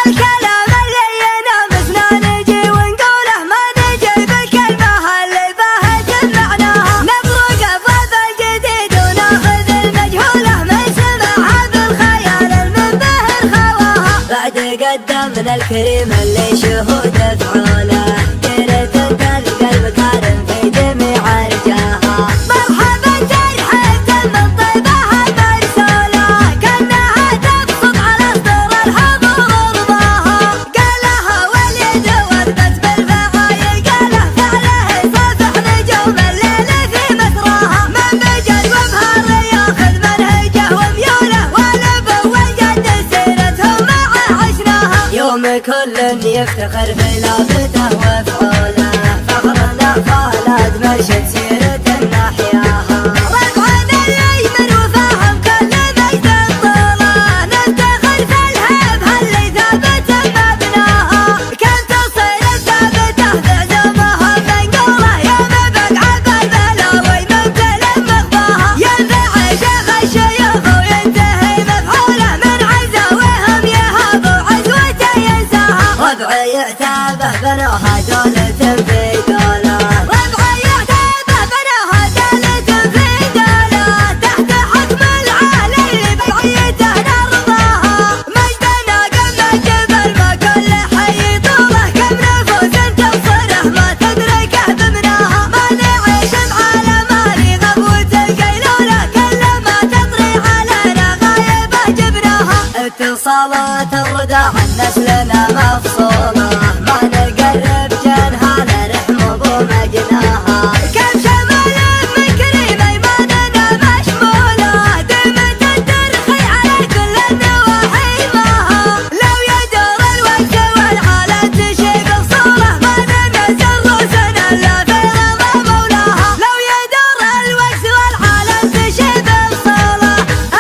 الكلام اللي ينامسنا نجي ونقوله ما نجي بالكلمة اللي بها جمعناها نبرق أبواب الجديد وناخذ المجهولة من سمعها بالخيال المنبهر خواها بعد قدمنا الكريم اللي شهود فعوله جريت انت القلب كارم في جميع رجاها مرحبا ترحبت من طيبها مرسولة كأنها تبسط على صدور الحضور رضاها قالها وليد وردت بالفعايل قاله فعله صافح نجوم الليل في مسراها من بجد وبهار ياخذ منهجه وميوله ونبوة جد سيرتهم معه عشناها يوم كل يفتخر بلابته وفعوله فخرنا خالد مرشد سيرة نحياها رفعنا اليمن وفاهم كل مجد الطولة نفتخر في الهيبة اللي ثابت مبناها كم تصير الثابته بعزومها منقوله يوم بقعد البلاوي ممتلئ مغباها ينفع شيخ الشيوخ وينتهي مفعوله من عزاويهم يهابوا عزوته ينساها ربع يعتابه بنوها دولة في دولة ربع يعتابه بنوها دولة في دولة تحت حكم العالي اللي بعيته نرضاها مجدنا قم الجبل ما كل حي طوله كم نفوس تبصره ما تدركه بمناها ما نعيش بعالم رغب وتلقيلوله كل ما تطري علينا غايبه جبناها اتصالات الردى عن نسلنا مفصولة ما نقرب جنها لرحم بومجناها كم شمال من كريم ايماننا مشمولة دمت الترخي على كل النواحي ماها لو يدور الوقت والحالة تشيب بصولة ما ننزل روسنا الا في رضا مولاها لو يدور الوقت والحالة تشيب بصولة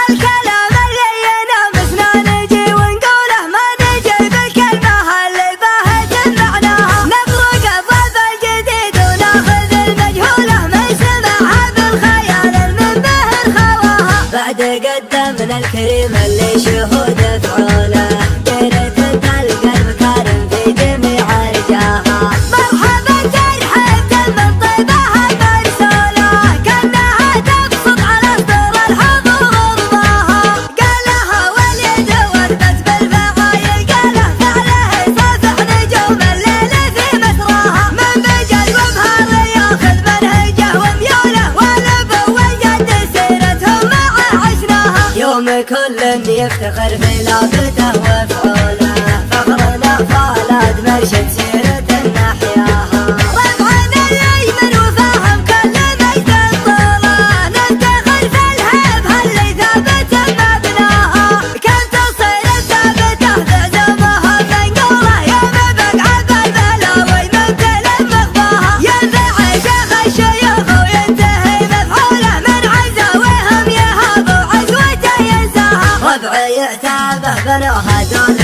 الكلام اللي ينامسنا نجي ونقوله ما نجي بالكلمة اللي بها جمعناها نبرق أبواب الجديد وناخذ المجهولة من سمعها بالخيال المنبهر خواها بعد قدمنا الكريم اللي شهود فعوله جريت انت القلب كارم في جميع رجاها مرحبا ترحبت من طيبها مرسولة كأنها تبسط على صدور الحضور رضاها قالها وليد وردت بالفعايل قاله فعله صافح نجوم الليل في مسراها من بجد وبهار ياخذ منهجه وميوله ونبوة جد سيرتهم معه عشناها يوم كل يفتخر بلابته وفعوله فخرنا خالد مرشد سيرة نحياها رفعنا اليمن وفاهم كل مجد الطولة نفتخر في الهيبة اللي ثابت مبناها كم تصير الثابته بعزومها منقوله يوم بقعد البلاوي ممتلئ مغباها ينفع شيخ الشيوخ وينتهي مفعوله من عزاويهم يهابوا عزوته ينساها ربع يعتابه بنوها دولة